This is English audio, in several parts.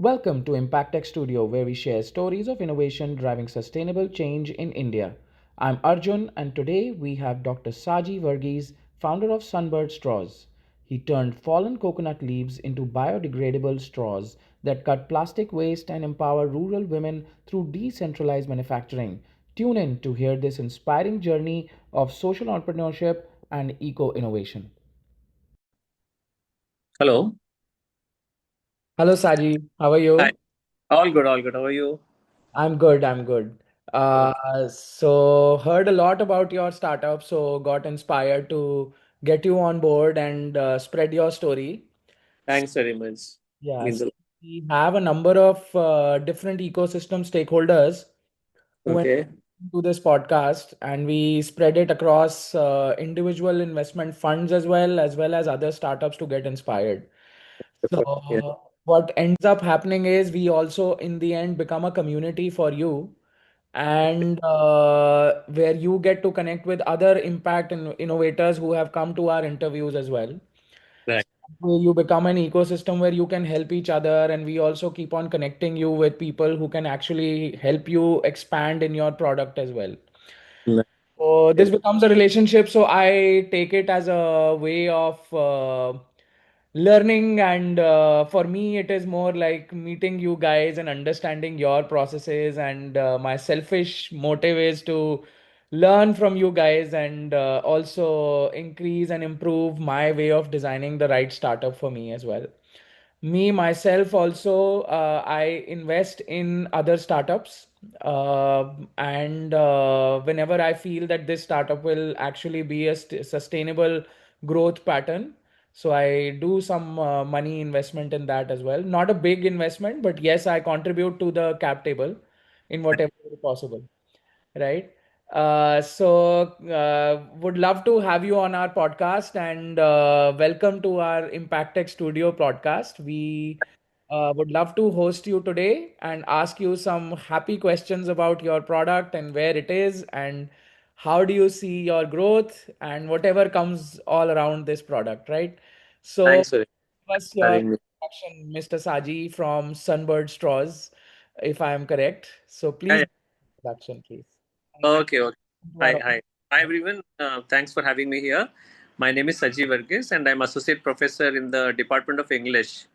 Welcome to Impact Tech Studio, where we share stories of innovation driving sustainable change in India. I'm Arjun, and today we have Dr. Saji Varghese, founder of Sunbird Straws. He turned fallen coconut leaves into biodegradable straws that cut plastic waste and empower rural women through decentralized manufacturing. Tune in to hear this inspiring journey of social entrepreneurship and eco innovation. Hello. Hello, Saji. How are Hi. you? All good, all good. How are you? I'm good. I'm good. Okay. So heard a lot about your startup, so got inspired to get you on board and spread your story. S- Thanks very much. Yeah, Means so a lot. we have a number of different ecosystem stakeholders who are Okay. to this podcast, and we spread it across individual investment funds as well as other startups to get inspired. Yeah. So what ends up happening is we also in the end become a community for you, and where you get to connect with other impact and innovators who have come to our interviews as well. Right. Where you become an ecosystem where you can help each other, and we also keep on connecting you with people who can actually help you expand in your product as well. Right. So Yes. this becomes a relationship. So I take it as a way of learning, and for me, it is more like meeting you guys and understanding your processes. And my selfish motive is to learn from you guys and also increase and improve my way of designing the right startup for me as well. Me myself also, I invest in other startups, and whenever I feel that this startup will actually be a sustainable growth pattern, so I do some money investment in that as well. Not a big investment, but yes, I contribute to the cap table in whatever way possible, right? Would love to have you on our podcast, and welcome to our Impact Tech Studio podcast. We would love to host you today and ask you some happy questions about your product and where it is and how do you see your growth and whatever comes all around this product, right? So, Thanks for first your having me. introduction, Mr. Saji from Sunbird Straws, if I am correct. So, Yeah, please, yeah. introduction, please. Okay, okay. To Hi, our hi. Hi, everyone. Thanks for having me here. My name is Saji Varghese, and I'm Associate Professor in the Department of English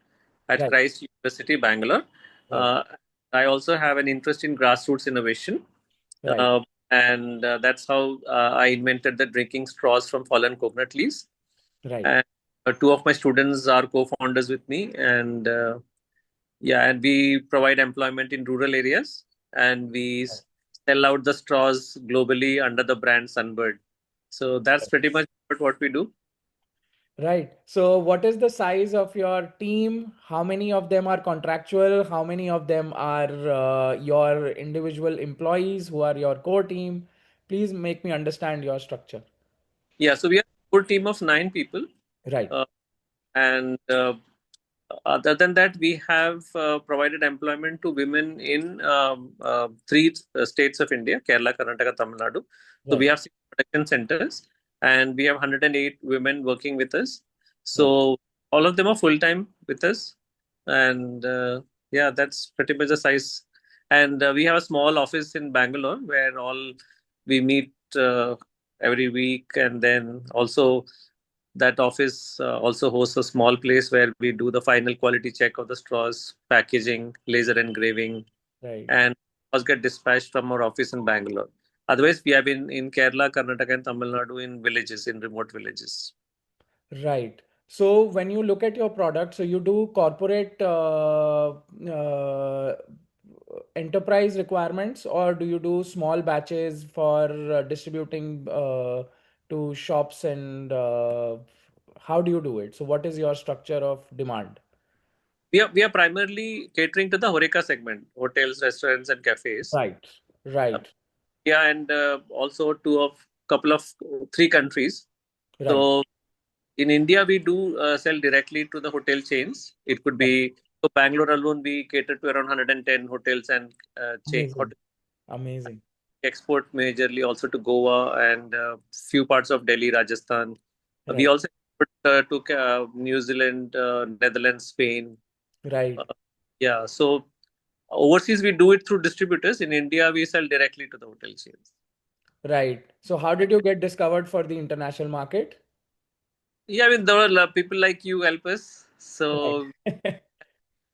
at Right, Christ University, Bangalore. right, Uh, I also have an interest in grassroots innovation, right, uh, and that's how I invented the drinking straws from fallen coconut leaves. right, And two of my students are co-founders with me, and yeah, and we provide employment in rural areas, and we sell out the straws globally under the brand Sunbird. So that's pretty much what we do. right. So, what is the size of your team? How many of them are contractual? How many of them are your individual employees who are your core team? Please make me understand your structure. Yeah, so we have a full team of 9 people, Right, uh, and other than that, we have provided employment to women in three states of India: Kerala, Karnataka, Tamil Nadu. So we right, have 6 production centers, and we have 108 women working with us. right, So all of them are full time with us, and yeah, that's pretty much the size. And we have a small office in Bangalore where all we meet every week, and then also that office also hosts a small place where we do the final quality check of the straws, packaging, laser engraving, right. and straws get dispatched from our office in Bangalore. Otherwise, we have been in Kerala, Karnataka, and Tamil Nadu in villages, in remote villages. Right. So when you look at your product, so you do corporate enterprise requirements, or do you do small batches for distributing to shops, and how do you do it? So what is your structure of demand? We are primarily catering to the Horeca segment, hotels, restaurants, and cafes. Right, Uh, right, yeah, and also couple of 3 countries. right. So in India, we do sell directly to the hotel chains. It could Right. be so Bangalore alone, we cater to around 110 hotels and Amazing, amazing. export majorly also to Goa and few parts of Delhi, Rajasthan. We Right, also export to New Zealand, Netherlands, Spain. right. Yeah. So overseas we do it through distributors. In India, we sell directly to the hotel chains. Right. So how did you get discovered for the international market? Yeah, I mean there are people like you help us. Right. So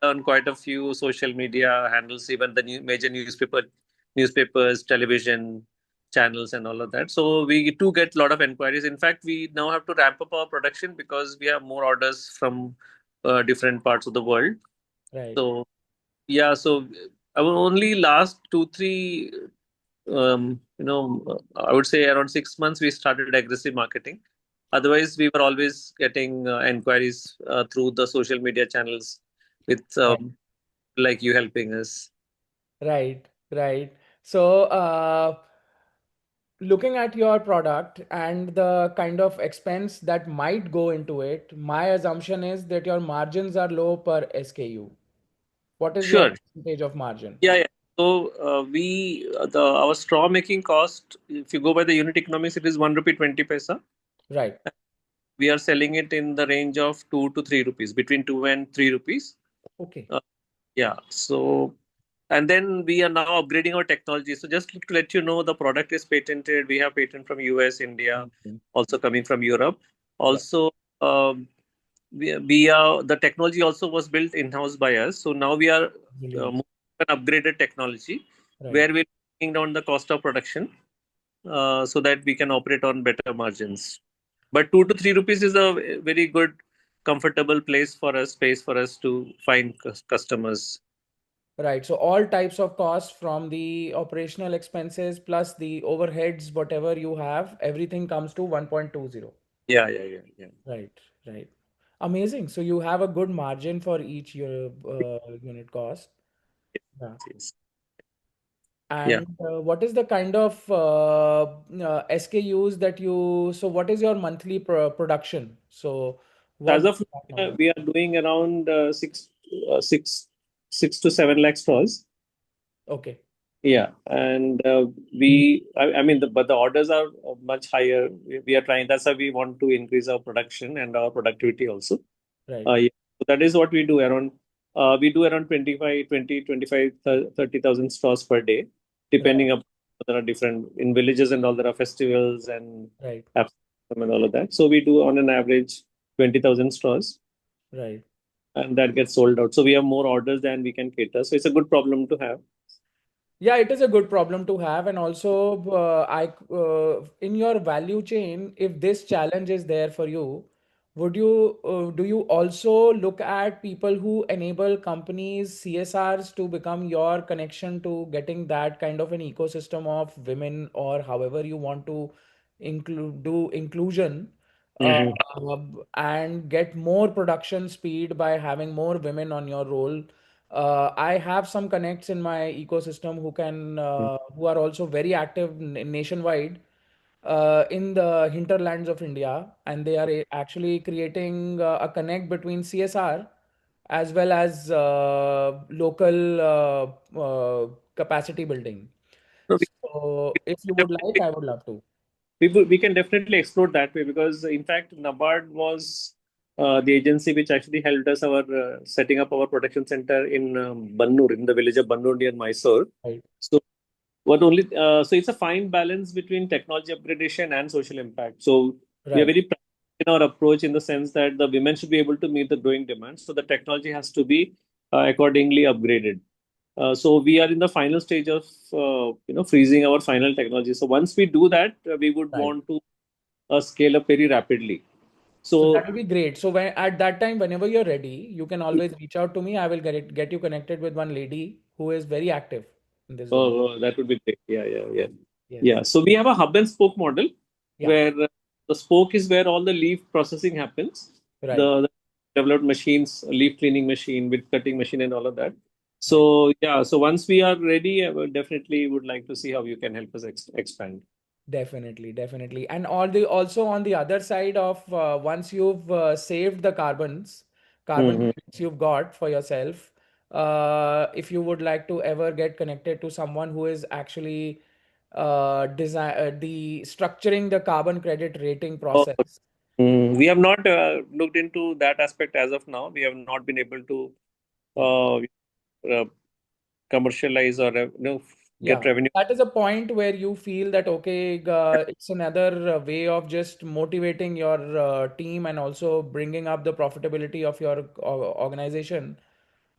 on quite a few social media handles, even the major newspapers, television channels, and all of that. So we do get a lot of inquiries. In fact, we now have to ramp up our production because we have more orders from different parts of the world. Right. So yeah, so our only last 2 3 I would say around 6 months we started aggressive marketing. Otherwise, we were always getting inquiries through the social media channels with Right. like you helping us. Right. Right. So, looking at your product and the kind of expense that might go into it, my assumption is that your margins are low per SKU. What is your Sure. percentage of margin? Yeah, yeah. So we the our straw making cost, if you go by the unit economics, it is 1 rupee 20 paisa. Right. We are selling it in the range of 2 to 3 rupees, between 2 and 3 rupees. Okay. Uh, yeah. So and then we are now upgrading our technology. So just to let you know, the product is patented. We have patent from US, India, Mhm. also coming from Europe. Right. Also, we are the technology also was built in house by us. So now we are Brilliant. moving to an upgraded technology Right. where we're bringing down the cost of production so that we can operate on better margins. But 2 to 3 rupees is a very good, comfortable place for us, space for us to find customers. Right. So all types of costs from the operational expenses plus the overheads, whatever you have, everything comes to 1.20. Yeah, yeah, yeah, yeah. Right. Right. Amazing. So you have a good margin for each your unit cost. Yeah. Yes. Yeah. And what is the kind of SKUs that you, so what is your monthly production? So As what of that now, number? we are doing around six to 7 lakh straws. Okay. Yeah, and I mean, but the orders are much higher. We are trying. That's why we want to increase our production and our productivity also. Right. Yeah. So that is what we do around. We do around 30,000 straws per day, Right. depending upon there are different in villages and all. There are festivals and Right. and all of that. So we do on an average 20,000 straws, Right. and that gets sold out. So we have more orders than we can cater. So it's a good problem to have. Yeah, it is a good problem to have. And also, in your value chain, if this challenge is there for you, do you also look at people who enable companies, CSRs to become your connection to getting that kind of an ecosystem of women or however you want to do inclusion, uh, Hmm. and get more production speed by having more women on your roll? I have some connects in my ecosystem who are also very active nationwide in the hinterlands of India, and they are actually creating a connect between CSR as well as local capacity building. So So, if you would like, definitely I would love to. we can definitely explore that way because in fact NABARD was the agency which actually helped us our setting up our production center in Bannur, in the village of Bannur near Mysore. Right, So what only so it's a fine balance between technology upgradation and social impact. So we are right, very practical in our approach in the sense that the women should be able to meet the growing demand. So the technology has to be accordingly upgraded. So we are in the final stage of freezing our final technology. So once we do that, we would right. want to scale up very rapidly. So that So will be great. So when at that time, whenever you're ready, you can always reach out to me. I will get you connected with one lady who is very active in this domain. that would be great. Yeah, yeah, yeah, Yes. yeah. So we have a hub and spoke model Yeah. where the spoke is where all the leaf processing happens. Right. The developed machines, leaf cleaning machine, with cutting machine, and all of that. Right. So yeah, so once we are ready, I would definitely would like to see how you can help us expand. Definitely, definitely. And all the also on the other side of once you've saved the carbon Hmm. credits you've got for yourself, if you would like to ever get connected to someone who is actually design the structuring the carbon credit rating Oh, process. we have not looked into that aspect as of now. We have not been able to Yeah. uh, commercialize or get Yeah, revenue. that is a point where you feel that, okay, it's another way of just motivating your team and also bringing up the profitability of your organization,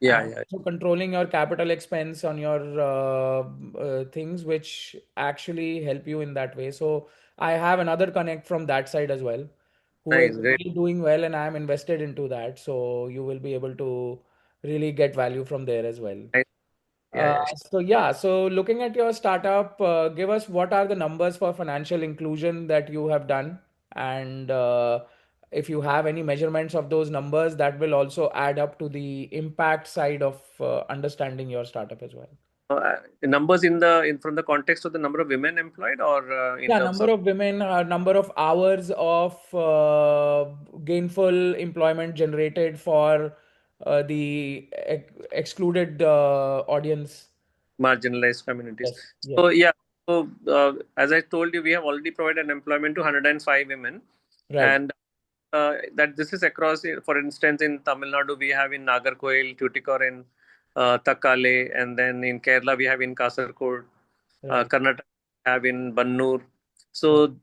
Yeah, and yeah. also controlling your capital expense on your things, which actually help you in that way. So I have another connect from that side as well, who is Nice, great. really doing well, and I am invested into that. So you will be able to really get value from there as well. Nice. Yeah, yeah. So looking at your startup, give us what are the numbers for financial inclusion that you have done, and if you have any measurements of those numbers, that will also add up to the impact side of understanding your startup as well. Numbers in from the context of the number of women employed or in Yeah, terms number of of women, number of hours of gainful employment generated for the excluded audience. marginalized communities. Yes, So yes, yeah, so as I told you, we have already provided employment to 105 women, right, and that this is across. For instance, in Tamil Nadu, we have in Nagarkoil, Tuticorin, Takkale, and then in Kerala we have in Kasargod, right, Karnataka we have in Bannur. right. So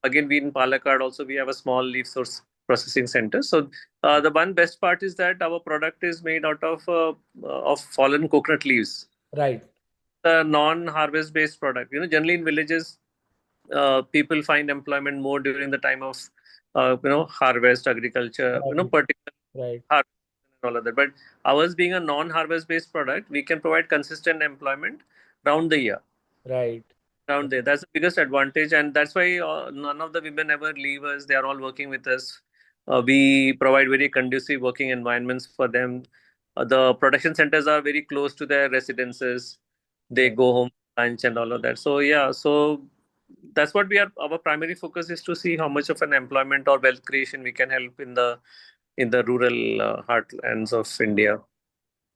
again, we in Palakkad also we have a small leaf source processing center. So the one best part is that our product is made out of fallen coconut leaves, Right, a non-harvest based product. Generally in villages, people find employment more during the time of harvest, agriculture, right, particular right, harvest and all of that. But ours being a non-harvest based product, we can provide consistent employment round the year. right, Around there, right, that's the biggest advantage, and that's why none of the women ever leave us. They are all working with us. We provide very conducive working environments for them. The production centers are very close to their residences. They right. go home lunch and all of that. So yeah, so that's what we are. Our primary focus is to see how much of an employment or wealth creation we can help in the rural heartlands of India.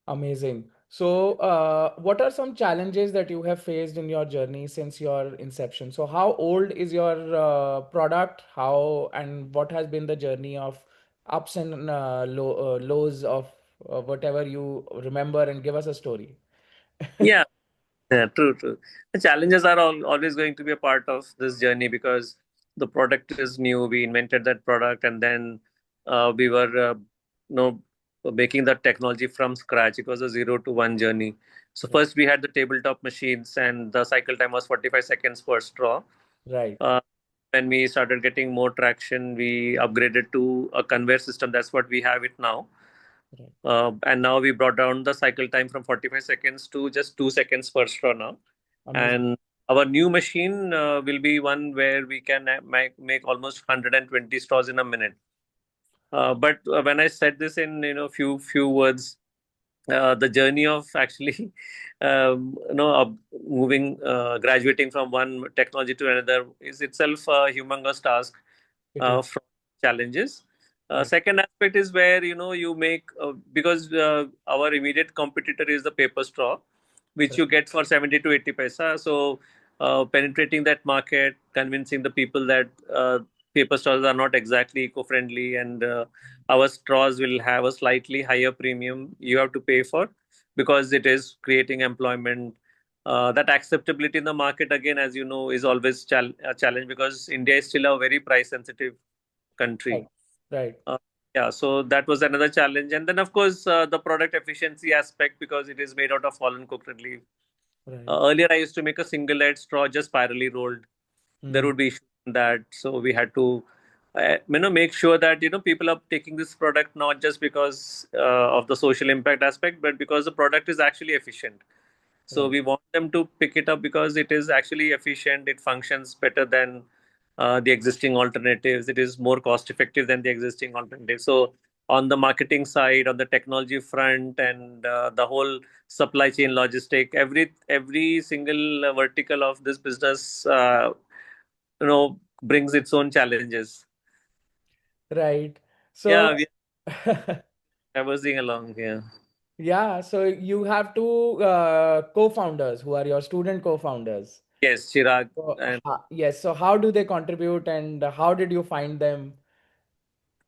Amazing. So, what are some challenges that you have faced in your journey since your inception? So, how old is your product? How and what has been the journey of ups and lows of whatever you remember, and give us a story. Yeah. Yeah, true, true. The challenges are always going to be a part of this journey because the product is new. We invented that product, and then we were, making that technology from scratch. It was a 0 to 1 journey. So Right, first we had the tabletop machines, and the cycle time was 45 seconds per straw. right, Uh, when we started getting more traction, we upgraded to a conveyor system. That's what we have it now. right. And now we brought down the cycle time from 45 seconds to just 2 seconds per straw now. Amazing. And our new machine will be one where we can make almost 120 straws in a minute. But when I said this in few words, the journey of actually moving, graduating from one technology to another is itself a humongous task, It is. from challenges. Right, Second aspect is where you make, because our immediate competitor is the paper straw, which right, you get for 70 to 80 paisa. So penetrating that market, convincing the people that paper straws are not exactly eco-friendly, and our straws will have a slightly higher premium you have to pay for because it is creating employment. That acceptability in the market, again, as you know, is always a challenge because India is still a very price sensitive country. right, right, Uh, yeah, so that was another challenge. And then, of course, the product efficiency aspect because it is made out of fallen coconut leaf. right. Earlier, I used to make a single lead straw just spirally rolled. There Hmm. would be issues in that, so we had to, make sure that people are taking this product not just because of the social impact aspect, but because the product is actually efficient. So Right, we want them to pick it up because it is actually efficient. It functions better than the existing alternatives. It is more cost effective than the existing alternatives. So on the marketing side, on the technology front, and the whole supply chain logistic, every single vertical of this business, brings its own challenges. right. Yeah, So, we are traversing along here. yeah, so you have two co-founders who are your student co-founders. Yes, Chirag. So, And yes, so how do they contribute and how did you find them?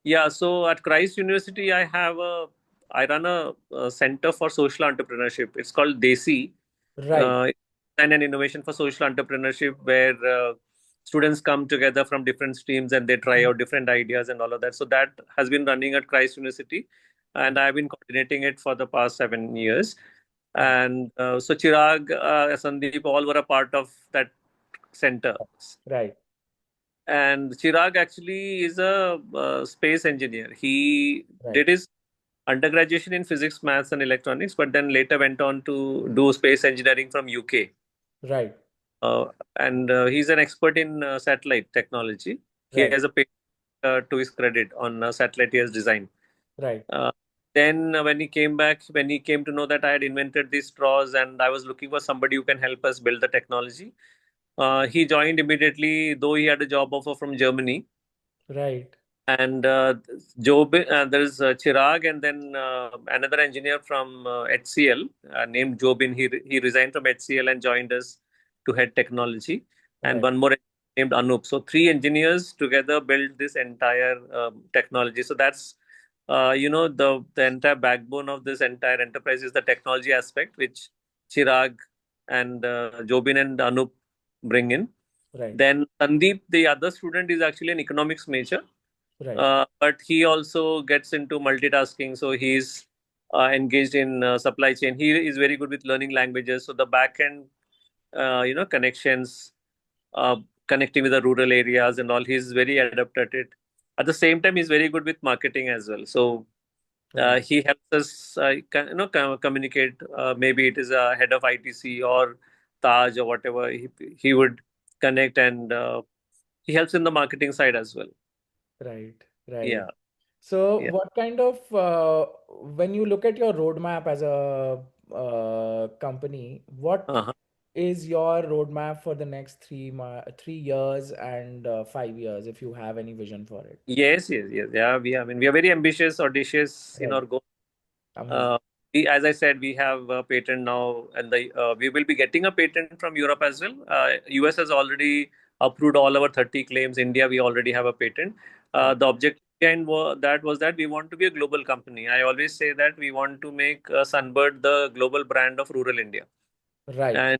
yeah, so at Christ University, I have a I run a center for social entrepreneurship. It's called Desi, Right. Design and Innovation for Social Entrepreneurship, where students come together from different streams and they try out different ideas and all of that. So that has been running at Christ University, and I've been coordinating it for the past 7 years. Right. And so Chirag, Sandeep, all were a part of that center. Right. And Chirag actually is a space engineer. He Right. did his undergraduation in physics, maths, and electronics, but then later went on to do space engineering from UK. Right. Uh, and he's an expert in satellite technology. He Right. has a patent to his credit on satellite he has designed. Right. Uh, then when he came back, when he came to know that I had invented these straws and I was looking for somebody who can help us build the technology, he joined immediately, though he had a job offer from Germany. Right. And there's Chirag, and then another engineer from HCL named Jobin. He resigned from HCL and joined us to head technology, and Right. one more named Anup. So three engineers together built this entire technology. So that's the entire backbone of this entire enterprise is the technology aspect, which Chirag and Jobin and Anup bring in. Right. Then Sandeep, the other student, is actually an economics major, Right. but he also gets into multitasking. So he's engaged in supply chain. He is very good with learning languages. So the back end, connections, uh, connecting with the rural areas and all, he's very adept at it. At the same time, he's very good with marketing as well. So Right. he helps us, communicate. Maybe it is a head of ITC or Taj or whatever. He would connect, and he helps in the marketing side as well. Right. Right. Yeah. So, Yeah. what kind of, when you look at your roadmap as a company, what Uh-huh. is your roadmap for the next 3 years and 5 years, if you have any vision for it? Yes, yes, yes. Yeah, we are very ambitious, audacious in Right. our goal. Amazing. Uh, as I said, we have a patent now, and we will be getting a patent from Europe as well. US has already approved all our 30 claims. India, we already have a patent. Right. The objective behind that was that we want to be a global company. I always say that we want to make Sunbird the global brand of rural India, Right. and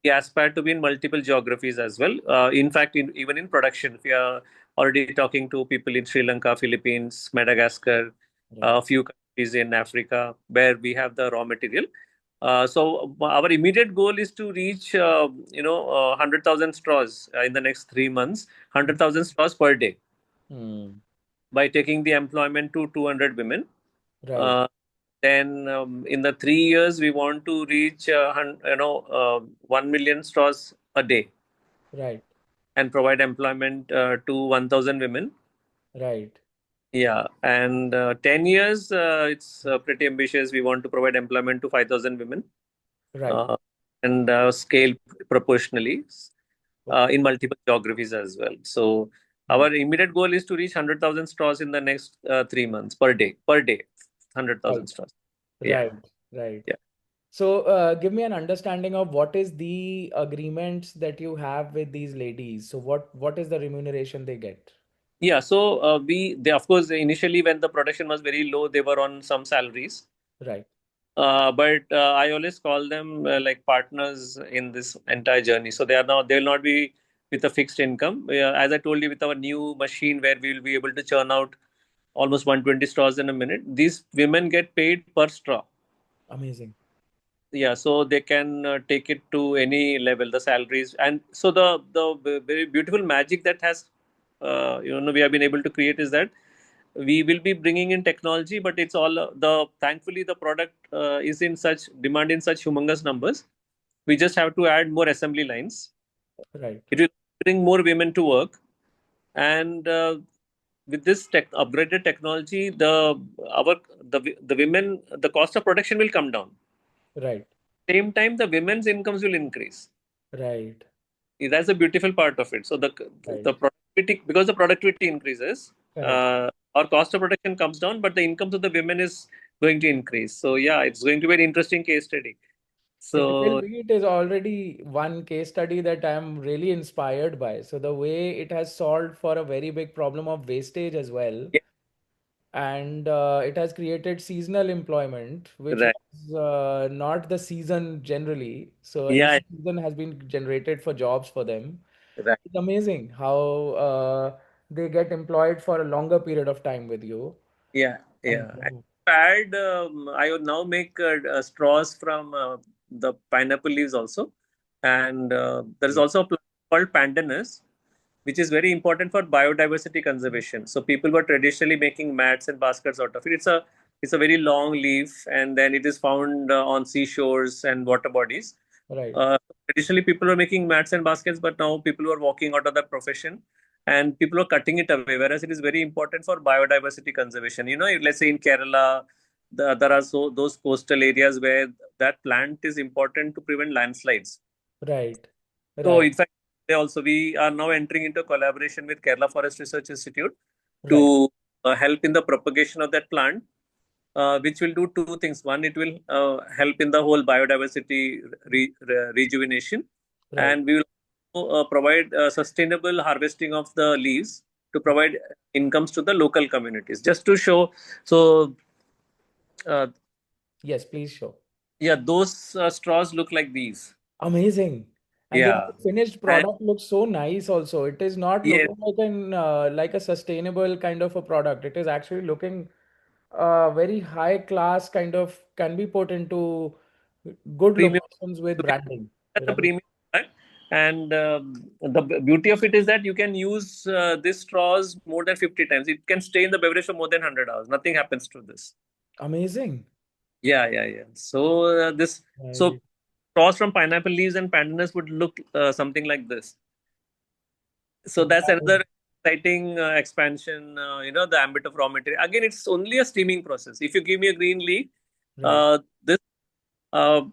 we aspire to be in multiple geographies as well. In fact, even in production, we are already talking to people in Sri Lanka, Philippines, Madagascar, Right. a few countries in Africa where we have the raw material. So our immediate goal is to reach, 100,000 straws in the next 3 months, 100,000 straws per day Hmm. by taking the employment to 200 women. Right. Uh, then in the 3 years, we want to reach 1 million straws a day Right. and provide employment to 1,000 women. Right. Yeah, and 10 years, it's pretty ambitious. We want to provide employment to 5,000 women Right. uh, and scale proportionally Okay. in multiple geographies as well. So Hmm. our immediate goal is to reach 100,000 straws in the next 3 months per day, Right. 100,000 straws. Yeah, Right. Right. yeah. So, give me an understanding of what is the agreements that you have with these ladies. So, what is the remuneration they get? Yeah, so they of course initially when the production was very low, they were on some salaries. Right. But I always call them like partners in this entire journey. So they will not be with a fixed income. As I told you, with our new machine where we will be able to churn out almost 120 straws in a minute, these women get paid per straw. Amazing. Yeah, so they can take it to any level, the salaries, and so the very beautiful magic that has we have been able to create is that we will be bringing in technology, but it's all the thankfully the product is in such demand in such humongous numbers. We just have to add more assembly lines. Right. It will bring more women to work, and with this upgraded technology, the women the cost of production will come down. Right. Same time, the women's incomes will increase. Right. That's a beautiful part of it. So the Right. productivity, because the productivity increases, Correct. our cost of production comes down, but the incomes of the women is going to increase. So yeah, it's going to be an interesting case study. It will So be. It is already one case study that I'm really inspired by. So the way it has solved for a very big problem of wastage as well. yeah, and it has created seasonal employment, which Right. was not the season generally. So a new Yeah. season has been generated for jobs for them. Right. It's amazing how they get employed for a longer period of time with you. Yeah. And Yeah. I would now make straws from the pineapple leaves also, and there is great. also a plant called pandanus, which is very important for biodiversity conservation. So people were traditionally making mats and baskets out of it. It's a very long leaf, and then it is found on seashores and water bodies. Right, Uh, Traditionally, people were making mats and baskets, but now people are walking out of that profession, and people are cutting it away. Whereas it is very important for biodiversity conservation. Let's say in Kerala, there are those coastal areas where that plant is important to prevent landslides. right, So, right, in fact, we are now entering into collaboration with Kerala Forest Research Institute right, to help in the propagation of that plant, which will do two things. One, it will help in the whole biodiversity rejuvenation, right. and we will also, provide sustainable harvesting of the leaves to provide incomes to the local communities. Just to show, so uh, Yes, please show. yeah, those straws look like these. Amazing. And the Yeah, finished and product looks so nice also. It is not yes, looking like a sustainable kind of a product. It is actually looking very high class, kind of can be put into good premium. locations with You can branding. that's a Right. premium product. And the beauty of it is that you can use this straws more than 50 times. It can stay in the beverage for more than 100 hours. Nothing happens to this. Amazing. Yeah, yeah, yeah. So so Right. straws from pineapple leaves and pandanus would look something like this. So that's That is another exciting expansion. The ambit of raw material. Again, it's only a steaming process. If you give me a green leaf, right. this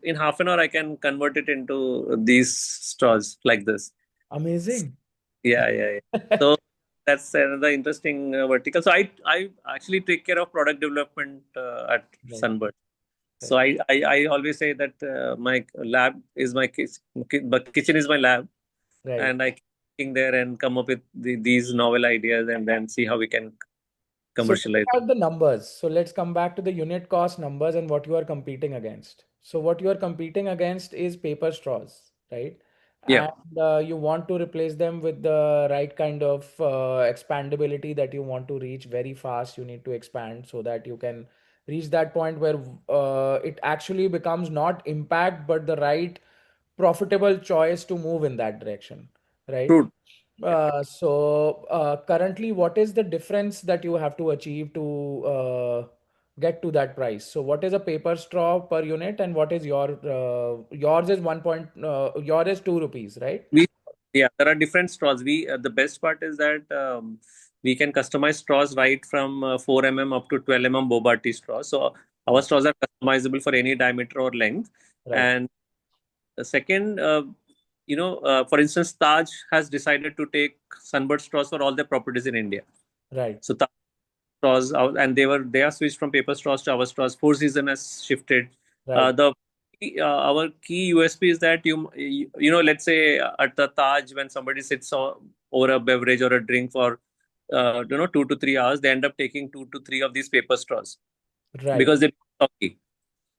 in half an hour I can convert it into these straws like this. Amazing. Yeah, yeah, yeah. So that's another interesting vertical. So I actually take care of product development at Right. Sunbird. So Right. I always say that my lab is my but kitchen is my lab, Right. and I keep there and come up with these novel ideas and then see how we can So let's commercialize. have the numbers. So let's come back to the unit cost numbers and what you are competing against. So what you are competing against is paper straws, right? Yeah, And you want to replace them with the right kind of expandability that you want to reach very fast. You need to expand so that you can reach that point where it actually becomes not impact, but the right profitable choice to move in that direction, right? true. Yeah. Currently, what is the difference that you have to achieve to get to that price? So what is a paper straw per unit, and what is yours is yours is 2 rupees, right? We yeah, there are different straws. We The best part is that we can customize straws right from 4 up to 12 boba tea straws. So our Right, straws are customizable for any diameter or length. right, And the second, for instance, Taj has decided to take Sunbird straws for all their properties in India. right, So Taj straws out, and they are switched from paper straws to our straws. Four Seasons has shifted. right, The Our key USP is that let's say at the Taj, when somebody sits over a beverage or a drink for 2 to 3 hours, they end up taking 2 to 3 of these paper straws right, because they're soggy. right,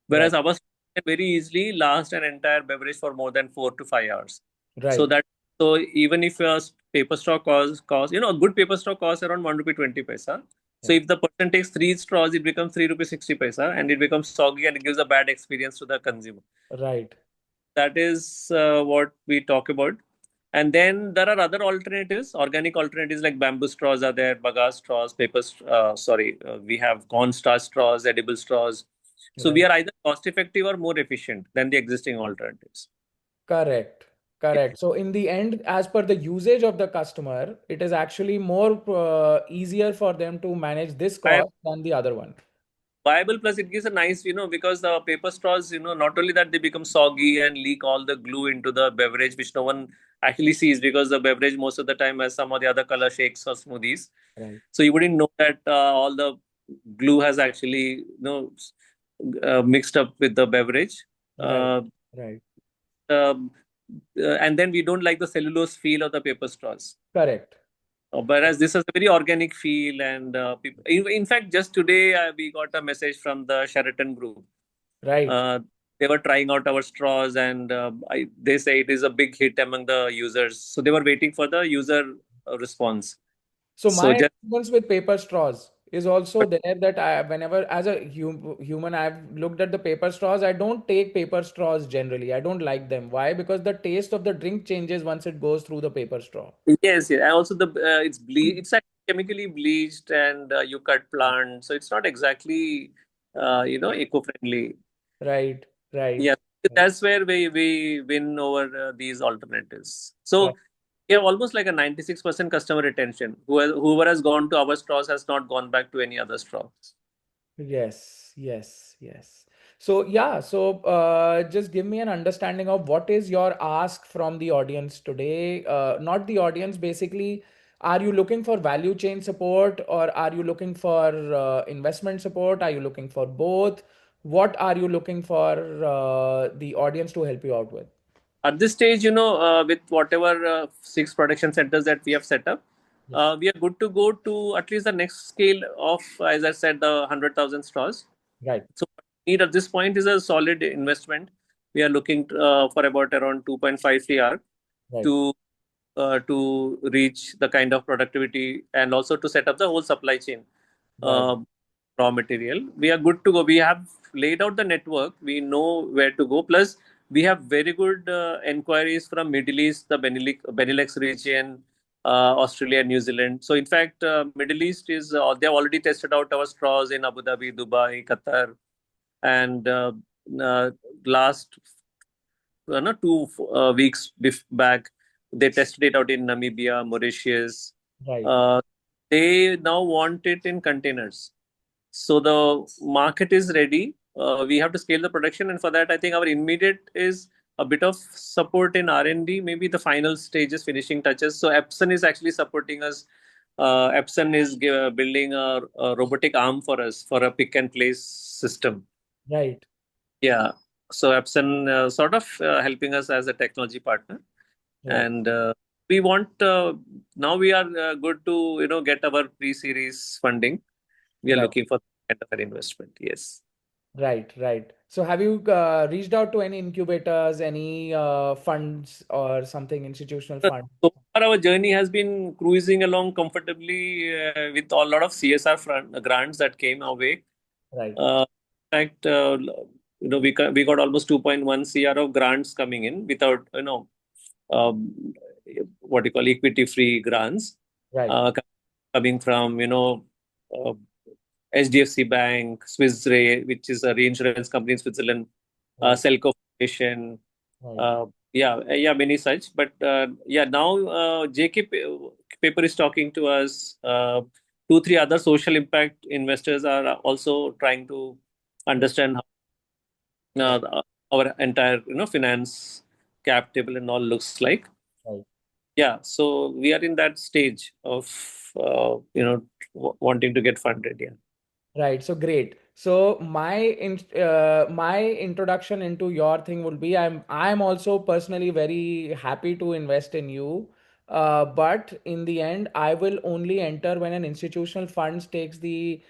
Whereas our straws can very easily last an entire beverage for more than 4 to 5 hours. So right. that so even if a paper straw cost a good paper straw costs around 1 rupee 20 paisa. So Yeah, if the person takes three straws, it becomes 3 rupee 60 paisa, and it becomes soggy and it gives a bad experience to the consumer. right, That is what we talk about. And then there are other alternatives, organic alternatives like bamboo straws are there, bagasse straws, we have corn starch straws, edible straws. So we right. are either cost effective or more efficient than the existing alternatives. Correct. Correct. So in the end, as per the usage of the customer, it is actually more easier for them to manage this Yeah. cost than the other one. Viable, plus it gives a nice, because the paper straws, not only that they become soggy and leak all the glue into the beverage, which no one actually sees because the beverage most of the time has some of the other color shakes or smoothies. Right. So you wouldn't know that all the glue has actually, mixed up with the beverage. Right. Uh, Right. um, and then we don't like the cellulose feel of the paper straws. Correct. Whereas this has a very organic feel, and people, in fact, just today we got a message from the Sheraton group. Right. Uh, they were trying out our straws, and they say it is a big hit among the users. So they were waiting for the user response. So So my just experience with paper straws is also there that I, whenever as a human, I've looked at the paper straws. I don't take paper straws generally. I don't like them. Why? Because the taste of the drink changes once it goes through the paper straw. yes, yeah. And also it's like chemically bleached, and you cut plants, so it's not exactly eco-friendly. Right, Yeah, right, right, that's where we win over these alternatives. right. So we have almost like a 96% customer retention. Whoever has gone to our straws has not gone back to any other straws. Yes, yes, yes. So yeah, so just give me an understanding of what is your ask from the audience today. Not the audience, basically. Are you looking for value chain support, or are you looking for investment support? Are you looking for both? What are you looking for the audience to help you out with? At this stage, with whatever six production centers that we have set up, Yes. we are good to go to at least the next scale of, as I said, the 100,000 straws. Right, So what we need at this point is a solid investment. We are looking for about around 2.5 CR right, to reach the kind of productivity, and also to set up the whole supply chain. right, Uh, Raw material. We are good to go. We have laid out the network. We know where to go. Plus, we have very good enquiries from Middle East, the Benelux region, Australia, New Zealand. So, in fact, Middle East is they have already tested out our straws in Abu Dhabi, Dubai, Qatar, and uh, last no, 2 weeks back, they tested it out in Namibia, Mauritius. right, Uh, they now want it in containers. So the market is ready. We have to scale the production, and for that, I think our immediate is a bit of support in R&D, maybe the final stages, finishing touches. So Epson is actually supporting us. Epson is building a robotic arm for us for a pick and place system. right, Yeah. So Epson sort of helping us as a technology partner, right, and we want now we are good to get our pre-series funding. We are right. looking for that kind of an investment. Yes. Right, right. So have you reached out to any incubators, any funds or something, institutional fund? So far, our journey has been cruising along comfortably with a lot of CSR grants that came our way. Right, In fact, we got almost 2.1 CR of grants coming in without um, what you call equity free grants right, uh, coming from uh, HDFC Bank, Swiss Re, which is a reinsurance company in Switzerland, right, Selco Foundation, right, uh, yeah, many such. But yeah, now paper is talking to us. Two, three other social impact investors are also trying to right, understand how right, our entire finance cap table and all looks like. right. Yeah, so we are in that stage of wanting to get funded. Yeah. Right. So great. So my introduction into your thing would be I'm also personally very happy to invest in you. But in the end, I will only enter when an institutional funds takes the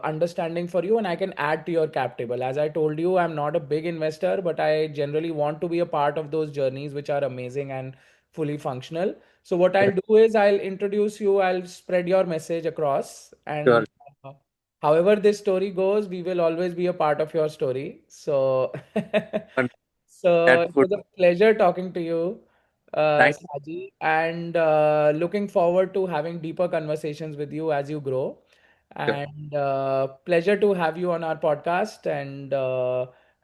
understanding for you, and I can add to your cap table. As I told you, I'm not a big investor, but I generally want to be a part of those journeys which are amazing and fully functional. So what I'll do is I'll introduce you, I'll spread your message across, Sure. and however this story goes, we will always be a part of your story. So, And so that it would was a pleasure talking to you, thank you. Saji, and looking forward to having deeper conversations with you as you grow. Sure. And pleasure to have you on our podcast. And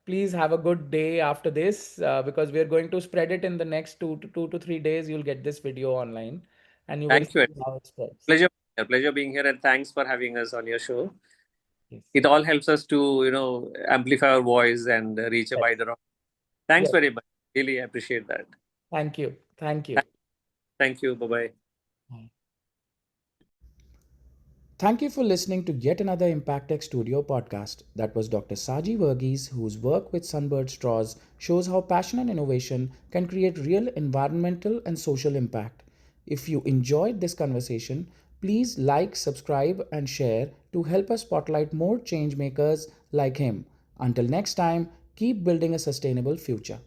please have a good day after this, because we're going to spread it in the next 2 to 3 days. You'll get this video online, and you will Thank you. see how it spreads. Pleasure being here, and thanks for having us on your show. Yes. It all helps us to amplify our voice and reach a Yes. wider audience. Thanks Yes. very much. Really appreciate that. Thank you. Thank you. Thank you. Bye bye. Bye. Thank you for listening to yet another Impact Tech Studio podcast. That was Dr. Saji Varghese, whose work with Sunbird Straws shows how passion and innovation can create real environmental and social impact. If you enjoyed this conversation, please like, subscribe, and share to help us spotlight more change makers like him. Until next time, keep building a sustainable future.